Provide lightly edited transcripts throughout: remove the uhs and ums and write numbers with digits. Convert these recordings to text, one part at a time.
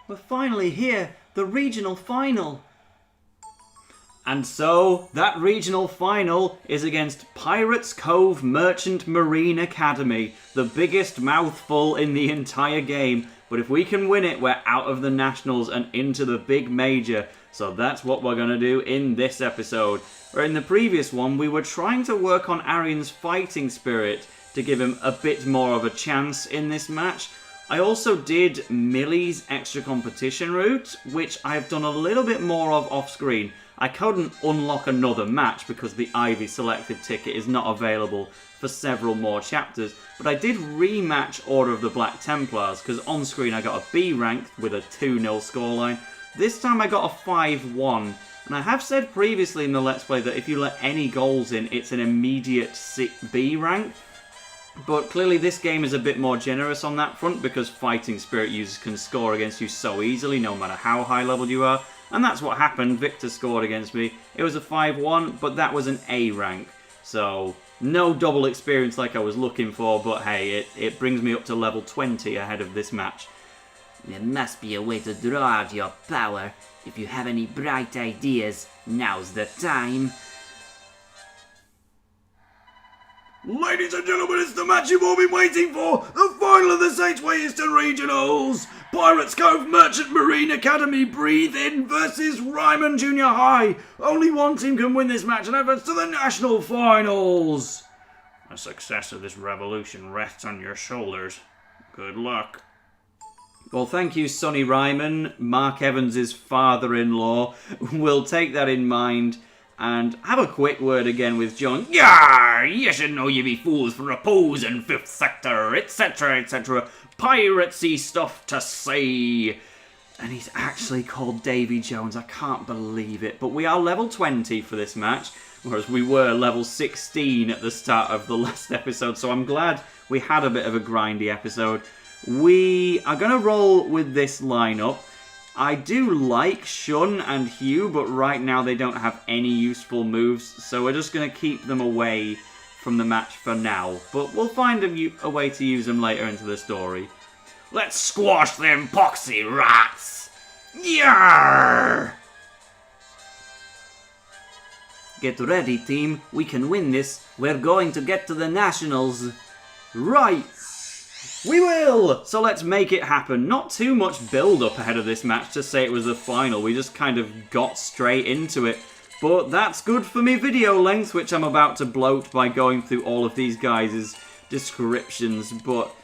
We're finally here, the regional final. And so, that regional final is against Pirates Cove Merchant Marine Academy, the biggest mouthful in the entire game. But if we can win it, we're out of the Nationals and into the big major. So that's what we're going to do in this episode. Where in the previous one, we were trying to work on Arian's fighting spirit to give him a bit more of a chance in this match. I also did Millie's extra competition route, which I've done a little bit more of off screen. I couldn't unlock another match because the Ivy selective ticket is not available for several more chapters, but I did rematch Order of the Black Templars because on screen I got a B rank with a 2-0 scoreline. This time I got a 5-1, and I have said previously in the Let's Play that if you let any goals in, it's an immediate B rank. But clearly this game is a bit more generous on that front because fighting spirit users can score against you so easily no matter how high level you are. And that's what happened. Victor scored against me. It was a 5-1, but that was an A rank. So, no double experience like I was looking for, but hey, it brings me up to level 20 ahead of this match. There must be a way to draw out your power. If you have any bright ideas, now's the time. Ladies and gentlemen, it's the match you've all been waiting for! The final of the Sateway Eastern Regionals! Pirates Cove Merchant Marine Academy Breathe In versus Ryman Junior High! Only one team can win this match and advance to the National Finals! The success of this revolution rests on your shoulders. Good luck. Well, thank you, Sonny Ryman, Mark Evans' father-in-law. We'll take that in mind. And have a quick word again with John. Yar! You should know you be fools for opposing Fifth Sector, etc., etc. Piratesy stuff to say. And he's actually called Davy Jones. I can't believe it. But we are level 20 for this match, whereas we were level 16 at the start of the last episode. So I'm glad we had a bit of a grindy episode. We are going to roll with this lineup. I do like Shun and Hugh, but right now they don't have any useful moves, so we're just going to keep them away from the match for now. But we'll find a way to use them later into the story. Let's squash them poxy rats! Yarr! Get ready, team. We can win this. We're going to get to the Nationals. Right! We will! So let's make it happen. Not too much build-up ahead of this match to say it was the final. We just kind of got straight into it. But that's good for me video length, which I'm about to bloat by going through all of these guys' descriptions. But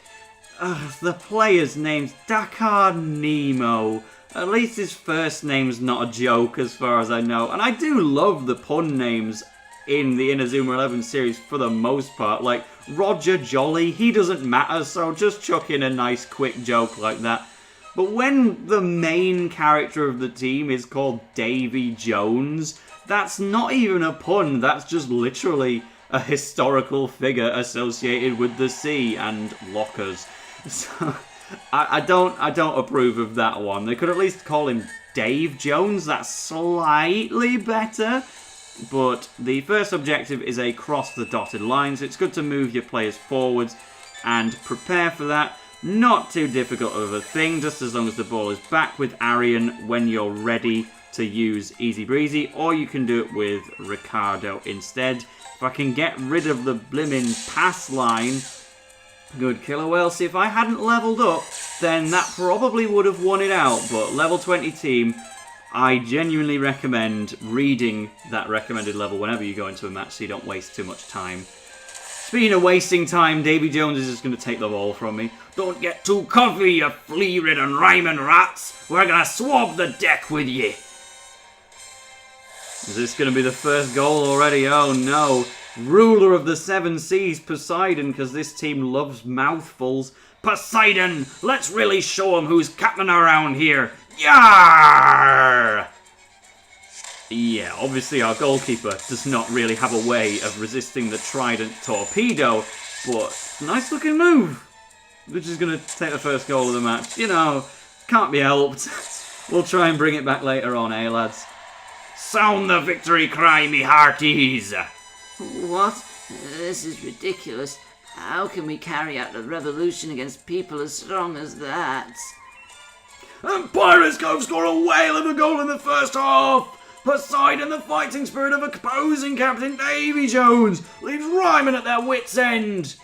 the player's name's Dakar Nemo. At least his first name's not a joke as far as I know. And I do love the pun names in the Inazuma 11 series for the most part. Like Roger Jolly, he doesn't matter, so just chuck in a nice quick joke like that. But when the main character of the team is called Davy Jones, that's not even a pun, that's just literally a historical figure associated with the sea and lockers. So I don't approve of that one. They could at least call him Dave Jones, that's slightly better. But the first objective is a cross the dotted line, so it's good to move your players forwards and prepare for that. Not too difficult of a thing, just as long as the ball is back with Arian when you're ready to use Easy Breezy, or you can do it with Ricardo instead. If I can get rid of the blimmin' pass line, good killer whale. See, if I hadn't leveled up, then that probably would have won it out, but level 20 team, I genuinely recommend reading that recommended level whenever you go into a match so you don't waste too much time. Speaking of wasting time, Davy Jones is just going to take the ball from me. Don't get too comfy, you flea-ridden rhyming rats. We're going to swab the deck with ye. Is this going to be the first goal already? Oh no. Ruler of the Seven Seas, Poseidon, because this team loves mouthfuls. Poseidon, let's really show him who's captain around here. Yarr! Yeah, obviously our goalkeeper does not really have a way of resisting the Trident torpedo, but nice looking move. Which is going to take the first goal of the match. You know, can't be helped. We'll try and bring it back later on, eh, lads? Sound the victory cry, me hearties! What? This is ridiculous. How can we carry out a revolution against people as strong as that? And Pirates Cove score a whale of a goal in the first half. Poseidon, the fighting spirit of opposing captain Davy Jones, leaves Ryman at their wits' end.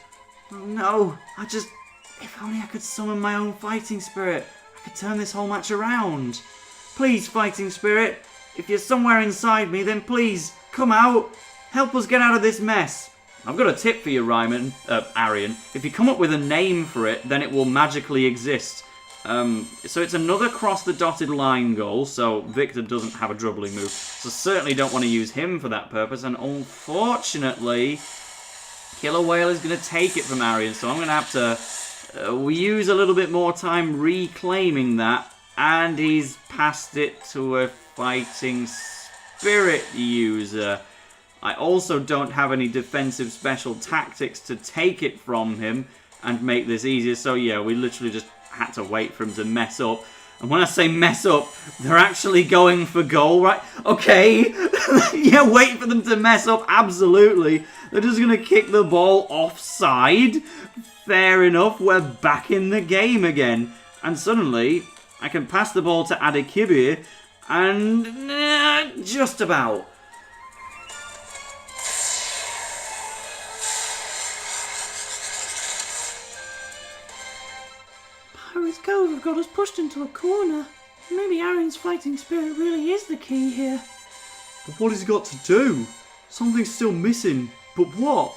Oh no, if only I could summon my own fighting spirit, I could turn this whole match around. Please, fighting spirit, if you're somewhere inside me, then please, come out. Help us get out of this mess. I've got a tip for you, Arian. If you come up with a name for it, then it will magically exist. So it's another cross the dotted line goal, so Victor doesn't have a dribbling move. So certainly don't want to use him for that purpose, and unfortunately, Killer Whale is going to take it from Arian, so I'm going to have to use a little bit more time reclaiming that, and he's passed it to a fighting spirit user. I also don't have any defensive special tactics to take it from him and make this easier, so yeah, we literally just had to wait for him to mess up. And when I say mess up, they're actually going for goal, right? Okay, yeah, wait for them to mess up, absolutely. They're just going to kick the ball offside. Fair enough, we're back in the game again. And suddenly, I can pass the ball to Adekibir, and just about. Pirates Cove have got us pushed into a corner. Maybe Arian's fighting spirit really is the key here. But what has he got to do? Something's still missing. But what?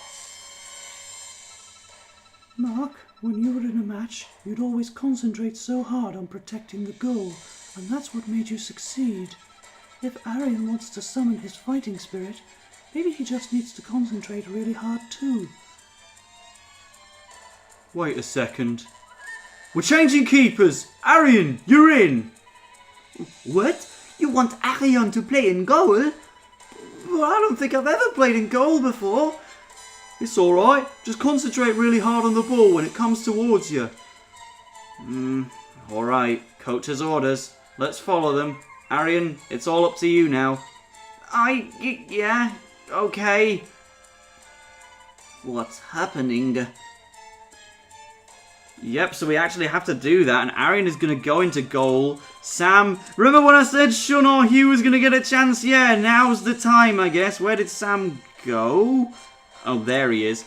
Mark, when you were in a match, you'd always concentrate so hard on protecting the goal, and that's what made you succeed. If Arian wants to summon his fighting spirit, maybe he just needs to concentrate really hard too. Wait a second. We're changing keepers! Arian, you're in! What? You want Arian to play in goal? Well, I don't think I've ever played in goal before. It's alright, just concentrate really hard on the ball when it comes towards you. Alright, coach's orders. Let's follow them. Arian, it's all up to you now. Yeah, okay. What's happening? Yep, so we actually have to do that, and Arian is going to go into goal. Sam, remember when I said Shun or Hugh was going to get a chance? Yeah, now's the time, I guess. Where did Sam go? Oh, there he is.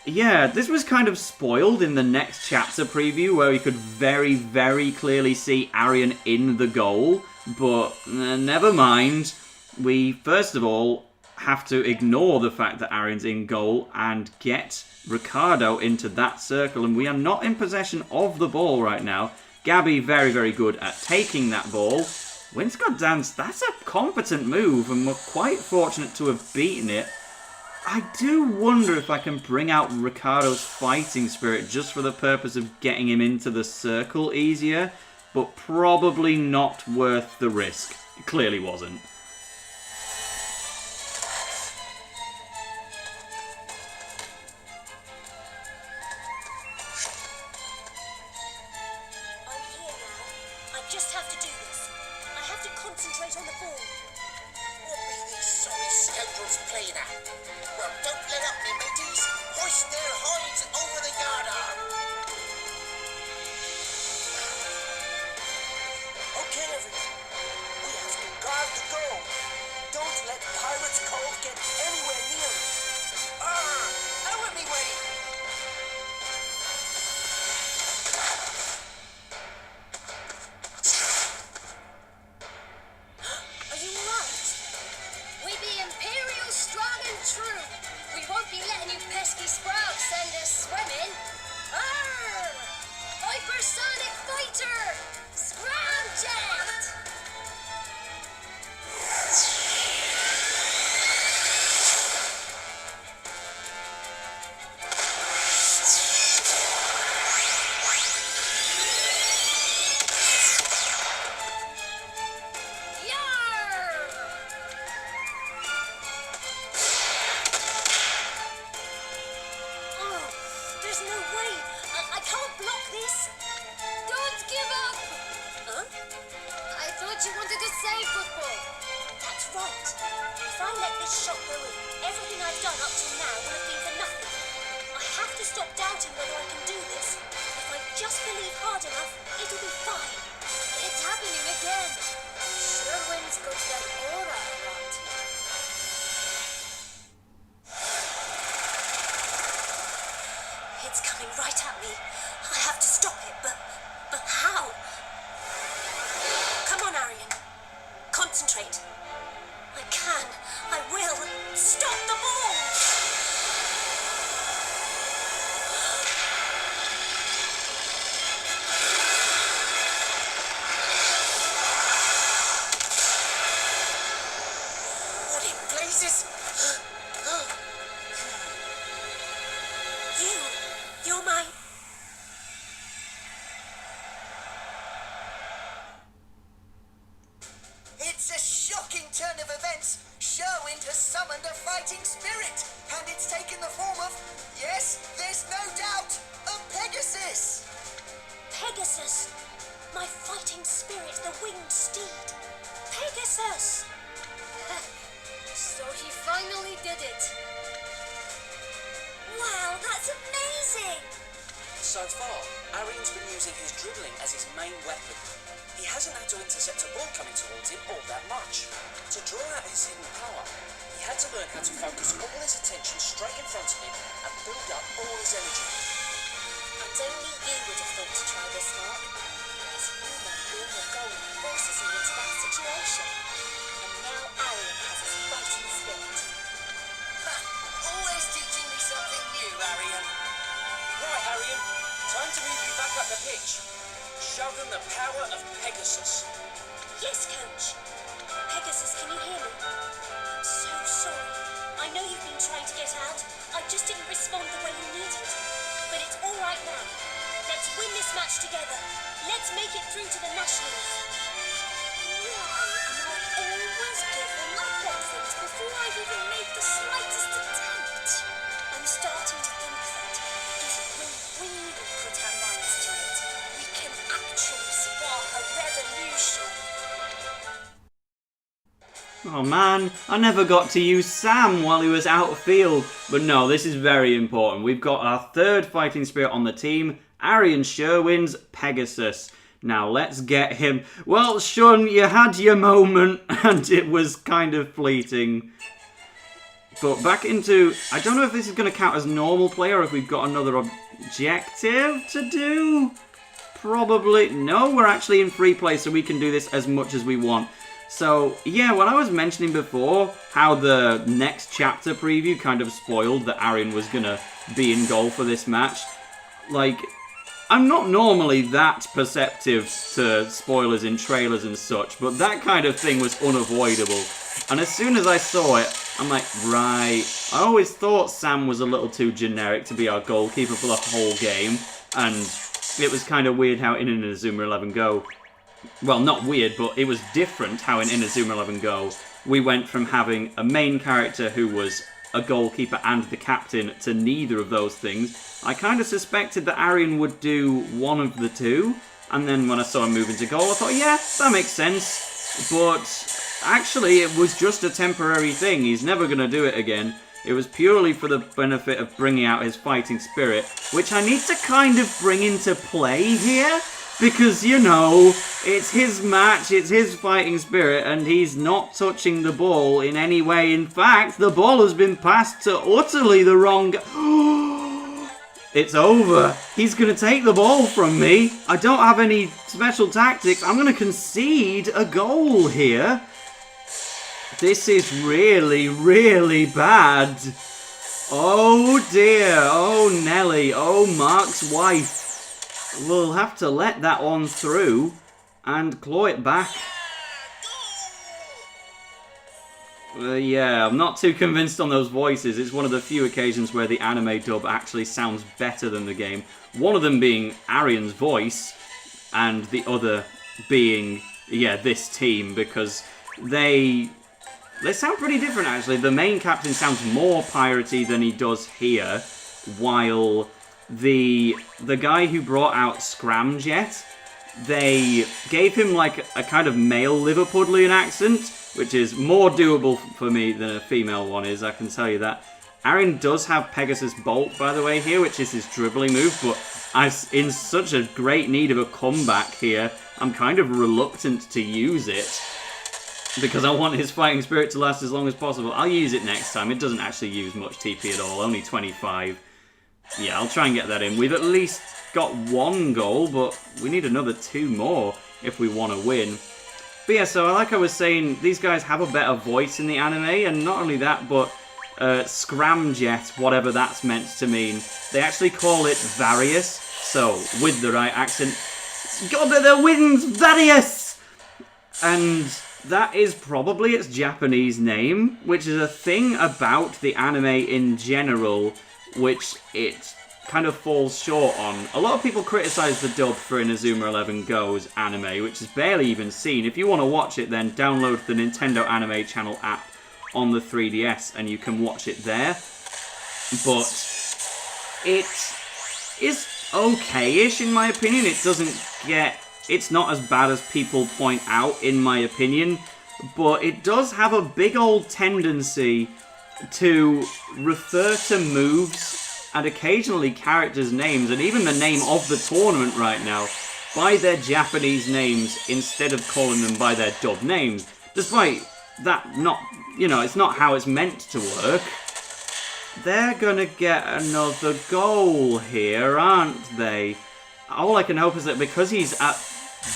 Yeah, this was kind of spoiled in the next chapter preview, where we could very, very clearly see Arian in the goal. But never mind. We, first of all, have to ignore the fact that Arian's in goal and get Ricardo into that circle, and we are not in possession of the ball right now. Gabby very, very good at taking that ball. Winscott Dance, that's a competent move, and we're quite fortunate to have beaten it. I do wonder if I can bring out Ricardo's fighting spirit just for the purpose of getting him into the circle easier, but probably not worth the risk. It clearly wasn't. Just have to do this. I have to concentrate on the ball. What be these sorry scoundrels playing at? Well, don't let up, me mateys. Hoist their hides over the yard arm. Okay, everyone. We have to guard the goal. Don't let Pirates Cove get anywhere near it. Out of me way. Hypersonic fighter! Scramjet! There's no way! I can't block this! Don't give up! Huh? I thought you wanted to say football. That's right. If I let this shot go in, everything I've done up till now will have been for nothing. I have to stop doubting whether I can do this. If I just believe hard enough, it'll be fine. If It's happening again. Sherwin's got that aura around him. It's coming right at me. I have to stop it, but how? Come on, Arian. Concentrate. I can. I will. Stop the ball! What in blazes? You're my... It's a shocking turn of events. Sherwind has summoned a fighting spirit, and it's taken the form of, yes, there's no doubt, a Pegasus. Pegasus! My fighting spirit, the winged steed. Pegasus! So he finally did it. Wow, that's amazing! So far, Arian's been using his dribbling as his main weapon. He hasn't had to intercept a ball coming towards him all that much. To draw out his hidden power, he had to learn how to focus all his attention straight in front of him and build up all his energy. And only you would have thought to try this, Mark. Because you know being a goal forces you into that situation. And now Arian has his fighting spirit. Ha! Always teaching me something new, Arian. Right, Arian, time to move you back up the pitch. Show them the power of Pegasus. Yes, Coach. Pegasus, can you hear me? I'm so sorry. I know you've been trying to get out. I just didn't respond the way you needed. But it's all right now. Let's win this match together. Let's make it through to the Nationals. Why am I always giving up on things before I've even made the slightest attempt? I'm starting to think that if we really put our minds to it, we can actually spark a revolution. Oh man, I never got to use Sam while he was outfield. But no, this is very important. We've got our third fighting spirit on the team, Arian Sherwin's Pegasus. Now let's get him. Well, Shun, you had your moment and it was kind of fleeting. But back into... I don't know if this is going to count as normal play or if we've got another objective to do. Probably. No, we're actually in free play, so we can do this as much as we want. So, yeah, when I was mentioning before how the next chapter preview kind of spoiled that Arian was going to be in goal for this match, like, I'm not normally that perceptive to spoilers in trailers and such, but that kind of thing was unavoidable. And as soon as I saw it, I'm like, right. I always thought Sam was a little too generic to be our goalkeeper for the whole game, and it was kind of weird how in Inazuma 11 Go... Well, not weird, but it was different how in Inazuma 11 Go we went from having a main character who was a goalkeeper and the captain to neither of those things. I kind of suspected that Arian would do one of the two, and then when I saw him move into goal, I thought, yeah, that makes sense. But actually, it was just a temporary thing. He's never going to do it again. It was purely for the benefit of bringing out his fighting spirit, which I need to kind of bring into play here. Because, you know, it's his match, it's his fighting spirit, and he's not touching the ball in any way. In fact, the ball has been passed to utterly the wrong... It's over. He's going to take the ball from me. I don't have any special tactics. I'm going to concede a goal here. This is really, really bad. Oh dear. Oh Nelly. Oh Mark's wife. We'll have to let that one through and claw it back. Yeah, I'm not too convinced on those voices. It's one of the few occasions where the anime dub actually sounds better than the game. One of them being Arian's voice, and the other being, yeah, this team, because they sound pretty different, actually. The main captain sounds more piratey than he does here, while the guy who brought out Scramjet, they gave him like a kind of male Liverpudlian accent, which is more doable for me than a female one is, I can tell you that. Arian does have Pegasus Bolt, by the way, here, which is his dribbling move, but I'm in such a great need of a comeback here I'm kind of reluctant to use it because I want his fighting spirit to last as long as possible. I'll use it next time. It doesn't actually use much TP at all, only 25. Yeah, I'll try and get that in. We've at least got 1 goal, but we need another 2 more if we want to win. But yeah, so like I was saying, these guys have a better voice in the anime, and not only that, but Scramjet, whatever that's meant to mean, they actually call it Various. So, with the right accent, God of the Winds, Various! And that is probably its Japanese name, which is a thing about the anime in general, which it kind of falls short on. A lot of people criticise the dub for Inazuma 11 Go's anime, which is barely even seen. If you want to watch it, then download the Nintendo Anime Channel app on the 3DS and you can watch it there. But it is okay-ish in my opinion. It doesn't get... It's not as bad as people point out, in my opinion, but it does have a big old tendency to refer to moves and occasionally characters' names, and even the name of the tournament right now, by their Japanese names instead of calling them by their dub names. Despite that not, you know, it's not how it's meant to work. They're gonna get another goal here, aren't they? All I can hope is that because he's at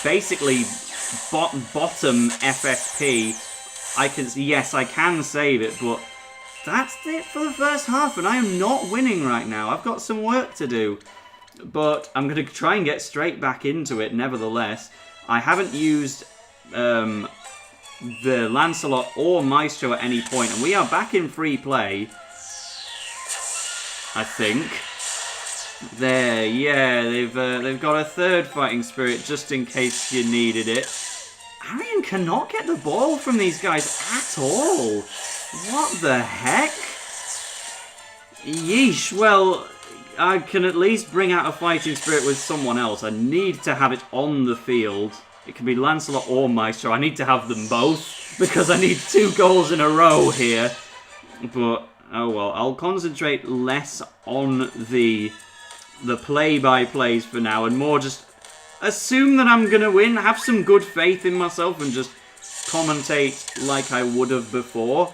basically bottom FSP, yes, I can save it, but that's it for the first half, and I am not winning right now. I've got some work to do, but I'm going to try and get straight back into it nevertheless. I haven't used the Lancelot or Maestro at any point, and we are back in free play, I think. There, yeah, they've got a third fighting spirit just in case you needed it. Arian cannot get the ball from these guys at all. What the heck? Yeesh, well, I can at least bring out a fighting spirit with someone else. I need to have it on the field. It can be Lancelot or Maestro. I need to have them both because I need 2 goals in a row here. But, oh well, I'll concentrate less on the play-by-plays for now and more just assume that I'm going to win, have some good faith in myself and just commentate like I would have before.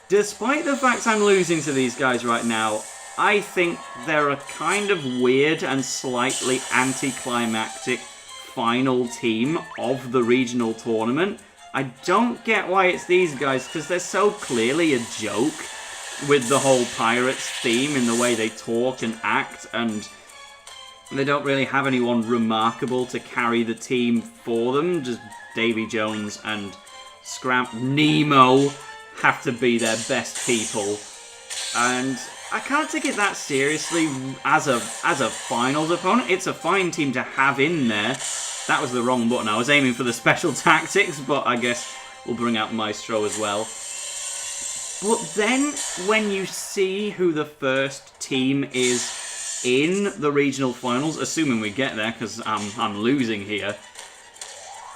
Despite the fact I'm losing to these guys right now, I think they're a kind of weird and slightly anticlimactic final team of the regional tournament. I don't get why it's these guys, because they're so clearly a joke with the whole Pirates theme in the way they talk and act, and they don't really have anyone remarkable to carry the team for them. Just Davy Jones and Nemo have to be their best people, and I can't take it that seriously as a finals opponent. It's a fine team to have in there. That was the wrong button. I was aiming for the special tactics, but I guess we'll bring out Maestro as well. But then when you see who the first team is in the regional finals, assuming we get there because I'm losing here,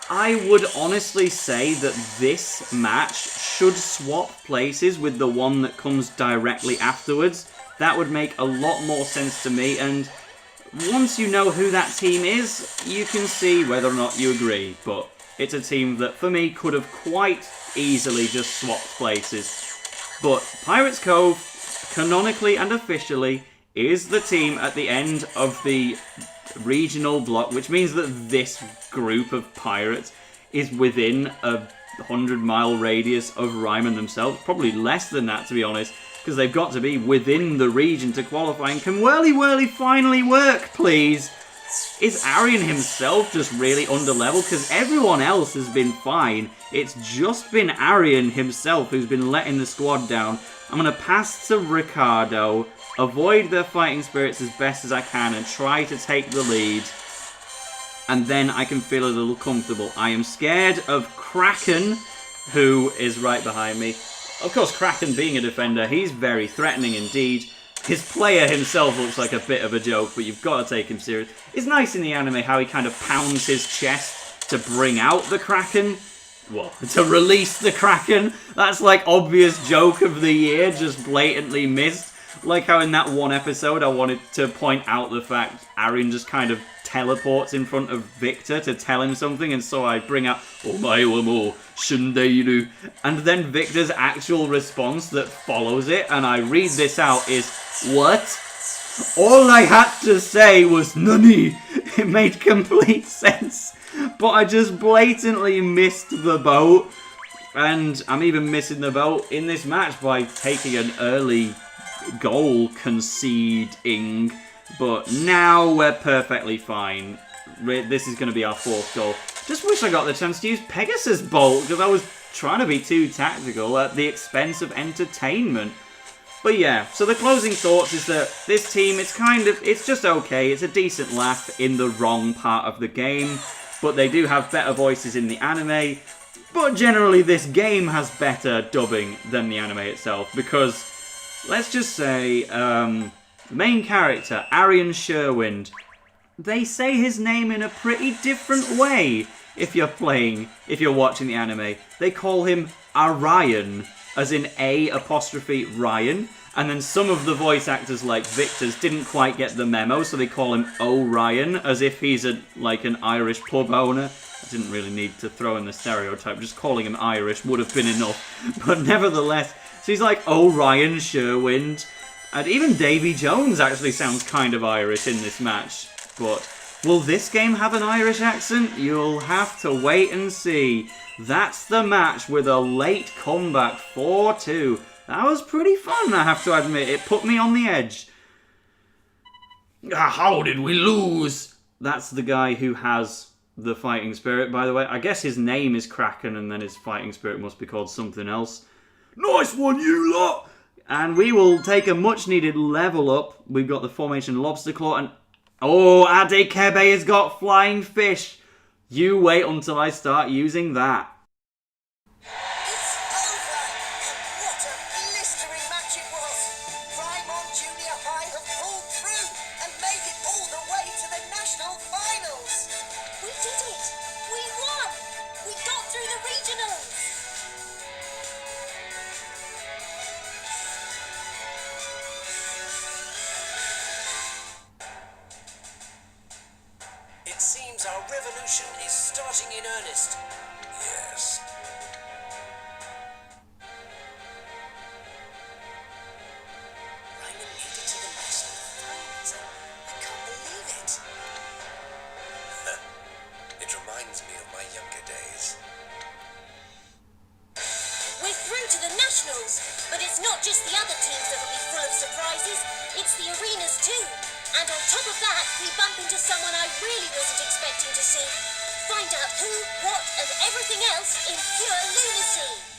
I would honestly say that this match should swap places with the one that comes directly afterwards. That would make a lot more sense to me, and once you know who that team is, you can see whether or not you agree. But it's a team that, for me, could have quite easily just swapped places. But Pirates Cove, canonically and officially, is the team at the end of the regional block, which means that this group of pirates is within a 100-mile radius of Ryman themselves. Probably less than that, to be honest, because they've got to be within the region to qualify. And can Whirly finally work, please? Is Arian himself just really underleveled? Because everyone else has been fine. It's just been Arian himself who's been letting the squad down. I'm going to pass to Ricardo, avoid their fighting spirits as best as I can, and try to take the lead. And then I can feel a little comfortable. I am scared of Kraken, who is right behind me. Of course, Kraken being a defender, he's very threatening indeed. His player himself looks like a bit of a joke, but you've got to take him serious. It's nice in the anime how he kind of pounds his chest to bring out the Kraken. Well, to release the Kraken. That's like obvious joke of the year, just blatantly missed. Like how in that one episode I wanted to point out the fact Arian just kind of teleports in front of Victor to tell him something, and so I bring out Omae wa mo shundeiru, and then Victor's actual response that follows it, and I read this out, is, "What?" All I had to say was "Nani." It made complete sense, but I just blatantly missed the boat, and I'm even missing the boat in this match by taking an early goal conceding, but now we're perfectly fine. This is going to be our 4th goal. Just wish I got the chance to use Pegasus Bolt, because I was trying to be too tactical at the expense of entertainment. But yeah, so the closing thoughts is that this team, it's just okay. It's a decent laugh in the wrong part of the game, but they do have better voices in the anime. But generally, this game has better dubbing than the anime itself, because let's just say, the main character, Arian Sherwind, they say his name in a pretty different way if you're watching the anime. They call him Arian, as in A''Ryan, and then some of the voice actors, like Victor's, didn't quite get the memo, so they call him O'Ryan, as if he's like an Irish pub owner. I didn't really need to throw in the stereotype, just calling him Irish would have been enough, but nevertheless, so he's like Orion Sherwind, and even Davy Jones actually sounds kind of Irish in this match. But will this game have an Irish accent? You'll have to wait and see. That's the match with a late comeback, 4-2. That was pretty fun, I have to admit. It put me on the edge. How did we lose? That's the guy who has the fighting spirit, by the way. I guess his name is Kraken, and then his fighting spirit must be called something else. Nice one, you lot! And we will take a much-needed level up. We've got the formation Lobster Claw, and... oh, Adekebe has got Flying Fish! You wait until I start using that. It's over! And what a blistering match it was! Primon Junior High have pulled through and made it all the way to the national finals! We did it! We won! We got through the regionals! It seems our revolution is starting in earnest. Yes. Raymond made it to the national finals. I can't believe it. It reminds me of my younger days. We're through to the nationals, but it's not just the other teams that'll be full of surprises, it's the arenas too. And on top of that, we bump into someone I really wasn't expecting to see. Find out who, what, and everything else in pure lunacy.